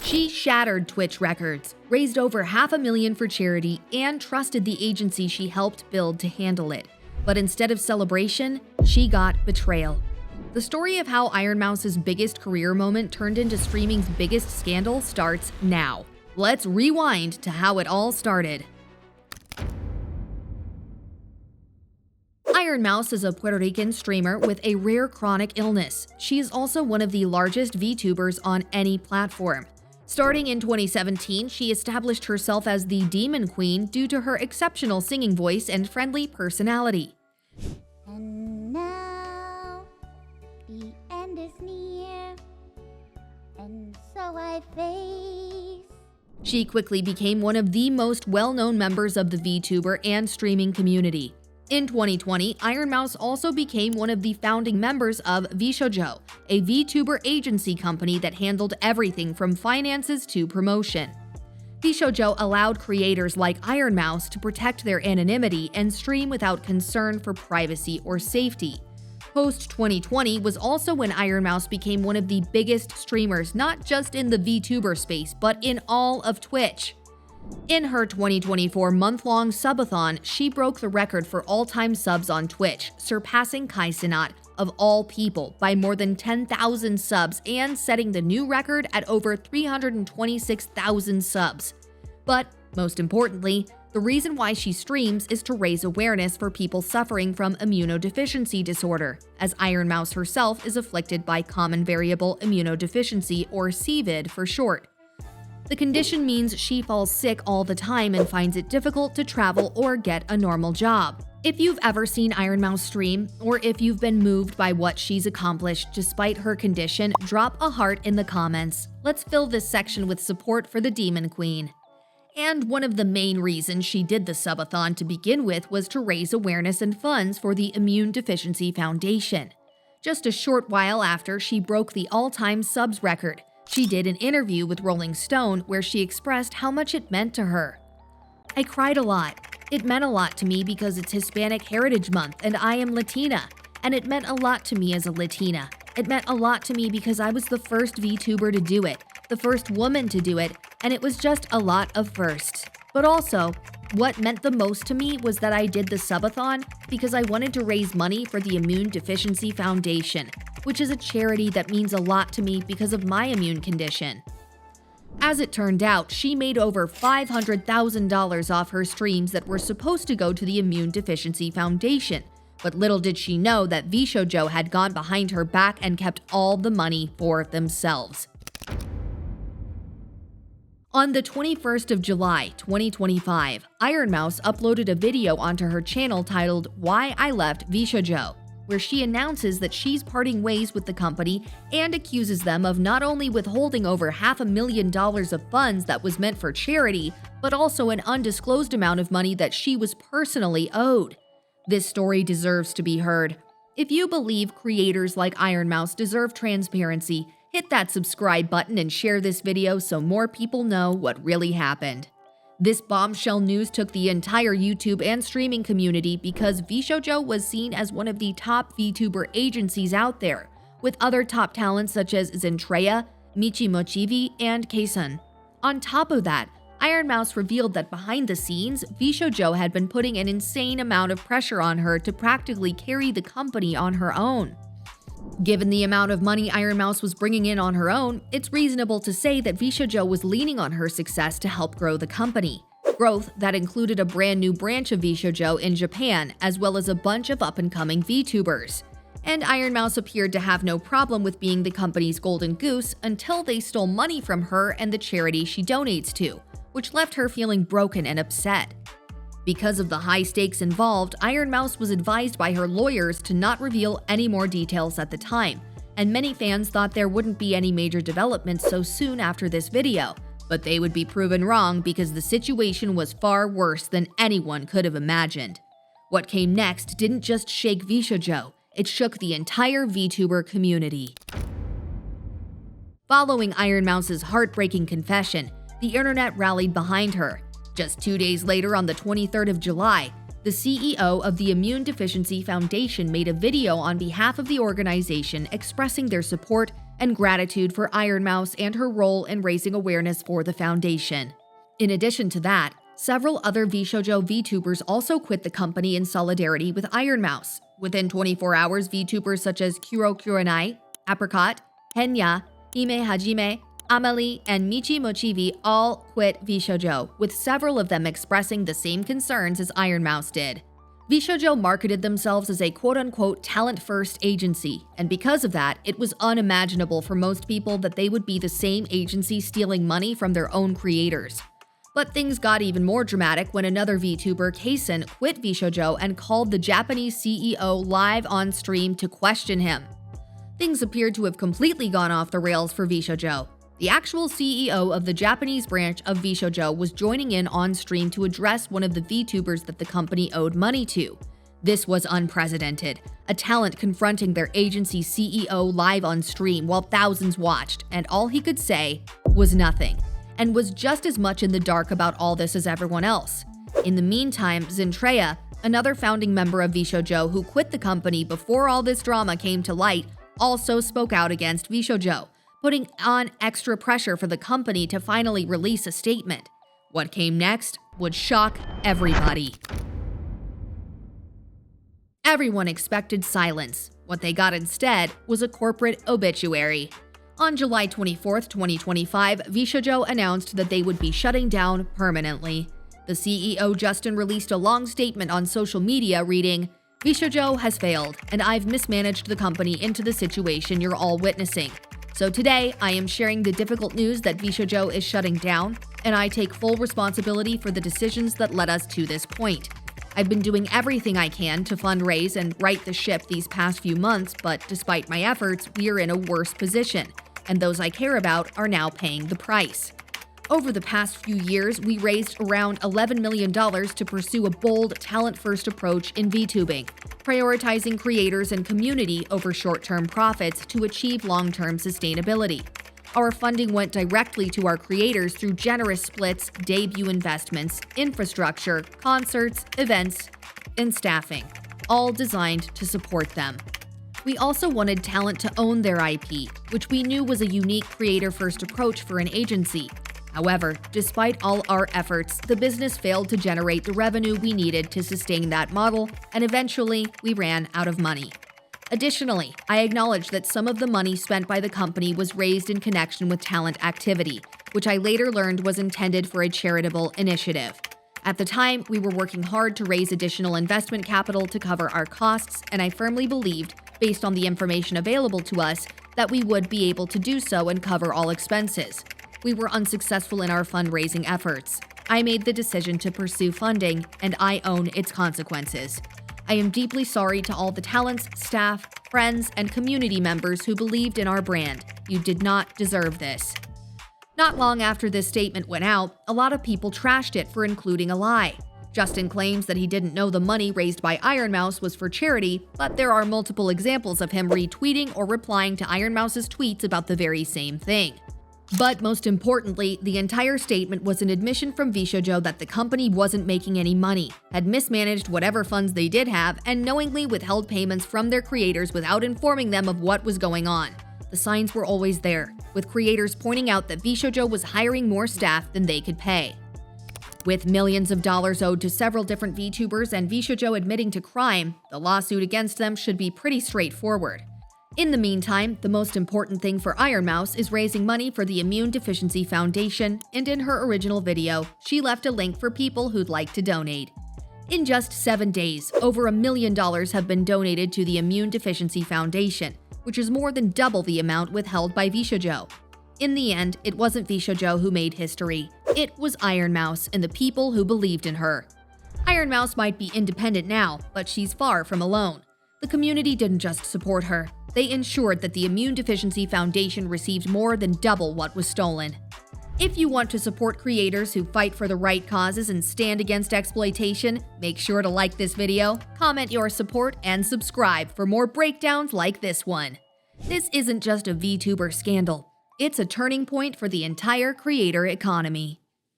She shattered Twitch records, raised over $500,000 for charity, and trusted the agency she helped build to handle it. But instead of celebration, she got betrayal. The story of how Ironmouse's biggest career moment turned into streaming's biggest scandal starts now. Let's rewind to how it all started. Ironmouse is a Puerto Rican streamer with a rare chronic illness. She is also one of the largest VTubers on any platform. Starting in 2017, she established herself as the Demon Queen due to her exceptional singing voice and friendly personality. And now, the end is near, and so I face. She quickly became one of the most well-known members of the VTuber and streaming community. In 2020, Ironmouse also became one of the founding members of VShojo, a VTuber agency company that handled everything from finances to promotion. VShojo allowed creators like Ironmouse to protect their anonymity and stream without concern for privacy or safety. Post-2020 was also when Ironmouse became one of the biggest streamers not just in the VTuber space, but in all of Twitch. In her 2024 month-long subathon, she broke the record for all-time subs on Twitch, surpassing Cenat, of all people, by more than 10,000 subs and setting the new record at over 326,000 subs. But, most importantly, the reason why she streams is to raise awareness for people suffering from immunodeficiency disorder, as Ironmouse herself is afflicted by common variable immunodeficiency, or CVID for short. The condition means she falls sick all the time and finds it difficult to travel or get a normal job. If you've ever seen Ironmouse stream, or if you've been moved by what she's accomplished despite her condition, drop a heart in the comments. Let's fill this section with support for the Demon Queen. And one of the main reasons she did the subathon to begin with was to raise awareness and funds for the Immune Deficiency Foundation. Just a short while after she broke the all-time subs record, she did an interview with Rolling Stone where she expressed how much it meant to her. "I cried a lot. It meant a lot to me because it's Hispanic Heritage Month and I am Latina, and it meant a lot to me as a Latina. It meant a lot to me because I was the first VTuber to do it, the first woman to do it, and it was just a lot of firsts. But also, what meant the most to me was that I did the subathon because I wanted to raise money for the Immune Deficiency Foundation, which is a charity that means a lot to me because of my immune condition." As it turned out, she made over $500,000 off her streams that were supposed to go to the Immune Deficiency Foundation, but little did she know that VShojo had gone behind her back and kept all the money for themselves. On the 21st of July, 2025, Ironmouse uploaded a video onto her channel titled "Why I Left VShojo," where she announces that she's parting ways with the company and accuses them of not only withholding over $500,000 of funds that was meant for charity, but also an undisclosed amount of money that she was personally owed. This story deserves to be heard. If you believe creators like Ironmouse deserve transparency, hit that subscribe button and share this video so more people know what really happened. This bombshell news took the entire YouTube and streaming community because VShojo was seen as one of the top VTuber agencies out there, with other top talents such as Zentreya, Michi Mochivi, and Kaysun. On top of that, Ironmouse revealed that behind the scenes, VShojo had been putting an insane amount of pressure on her to practically carry the company on her own. Given the amount of money Ironmouse was bringing in on her own, it's reasonable to say that VShojo was leaning on her success to help grow the company. Growth that included a brand new branch of VShojo in Japan, as well as a bunch of up-and-coming VTubers. And Ironmouse appeared to have no problem with being the company's golden goose until they stole money from her and the charity she donates to, which left her feeling broken and upset. Because of the high stakes involved, Ironmouse was advised by her lawyers to not reveal any more details at the time, and many fans thought there wouldn't be any major developments so soon after this video, but they would be proven wrong because the situation was far worse than anyone could have imagined. What came next didn't just shake VShojo, it shook the entire VTuber community. Following Ironmouse's heartbreaking confession, the internet rallied behind her. Just 2 days later, on the 23rd of July, the CEO of the Immune Deficiency Foundation made a video on behalf of the organization expressing their support, and gratitude for Ironmouse and her role in raising awareness for the foundation. In addition to that, several other VShojo VTubers also quit the company in solidarity with Ironmouse. Within 24 hours, VTubers such as Kuro Kurenai, Apricot, Henya, Hime Hajime, Amelie, and Michi Mochivi all quit VShojo, with several of them expressing the same concerns as Ironmouse did. VShojo marketed themselves as a quote-unquote talent-first agency, and because of that, it was unimaginable for most people that they would be the same agency stealing money from their own creators. But things got even more dramatic when another VTuber, Kaisen, quit VShojo and called the Japanese CEO live on stream to question him. Things appeared to have completely gone off the rails for VShojo. The actual CEO of the Japanese branch of VShojo was joining in on stream to address one of the VTubers that the company owed money to. This was unprecedented, a talent confronting their agency CEO live on stream while thousands watched, and all he could say was nothing, and was just as much in the dark about all this as everyone else. In the meantime, Zentreya, another founding member of VShojo who quit the company before all this drama came to light, also spoke out against VShojo, putting on extra pressure for the company to finally release a statement. What came next would shock everybody. Everyone expected silence. What they got instead was a corporate obituary. On July 24, 2025, VShojo announced that they would be shutting down permanently. The CEO Justin released a long statement on social media reading, "VShojo has failed, and I've mismanaged the company into the situation you're all witnessing. So today, I am sharing the difficult news that VShojo is shutting down, and I take full responsibility for the decisions that led us to this point. I've been doing everything I can to fundraise and right the ship these past few months, but despite my efforts, we are in a worse position, and those I care about are now paying the price. Over the past few years, we raised around $11 million to pursue a bold, talent-first approach in VTubing, prioritizing creators and community over short-term profits to achieve long-term sustainability. Our funding went directly to our creators through generous splits, debut investments, infrastructure, concerts, events, and staffing, all designed to support them. We also wanted talent to own their IP, which we knew was a unique creator-first approach for an agency. However, despite all our efforts, the business failed to generate the revenue we needed to sustain that model, and eventually, we ran out of money. Additionally, I acknowledge that some of the money spent by the company was raised in connection with talent activity, which I later learned was intended for a charitable initiative. At the time, we were working hard to raise additional investment capital to cover our costs, and I firmly believed, based on the information available to us, that we would be able to do so and cover all expenses. We were unsuccessful in our fundraising efforts. I made the decision to pursue funding, and I own its consequences. I am deeply sorry to all the talents, staff, friends, and community members who believed in our brand. You did not deserve this." Not long after this statement went out, a lot of people trashed it for including a lie. Justin claims that he didn't know the money raised by Ironmouse was for charity, but there are multiple examples of him retweeting or replying to Ironmouse's tweets about the very same thing. But most importantly, the entire statement was an admission from VShojo that the company wasn't making any money, had mismanaged whatever funds they did have, and knowingly withheld payments from their creators without informing them of what was going on. The signs were always there, with creators pointing out that VShojo was hiring more staff than they could pay. With millions of dollars owed to several different VTubers and VShojo admitting to crime, the lawsuit against them should be pretty straightforward. In the meantime, the most important thing for Ironmouse is raising money for the Immune Deficiency Foundation, and in her original video, she left a link for people who'd like to donate. In just 7 days, over $1 million have been donated to the Immune Deficiency Foundation, which is more than double the amount withheld by VShojo. In the end, it wasn't VShojo who made history. It was Ironmouse and the people who believed in her. Ironmouse might be independent now, but she's far from alone. The community didn't just support her. They ensured that the Immune Deficiency Foundation received more than double what was stolen. If you want to support creators who fight for the right causes and stand against exploitation, make sure to like this video, comment your support, and subscribe for more breakdowns like this one. This isn't just a VTuber scandal. It's a turning point for the entire creator economy.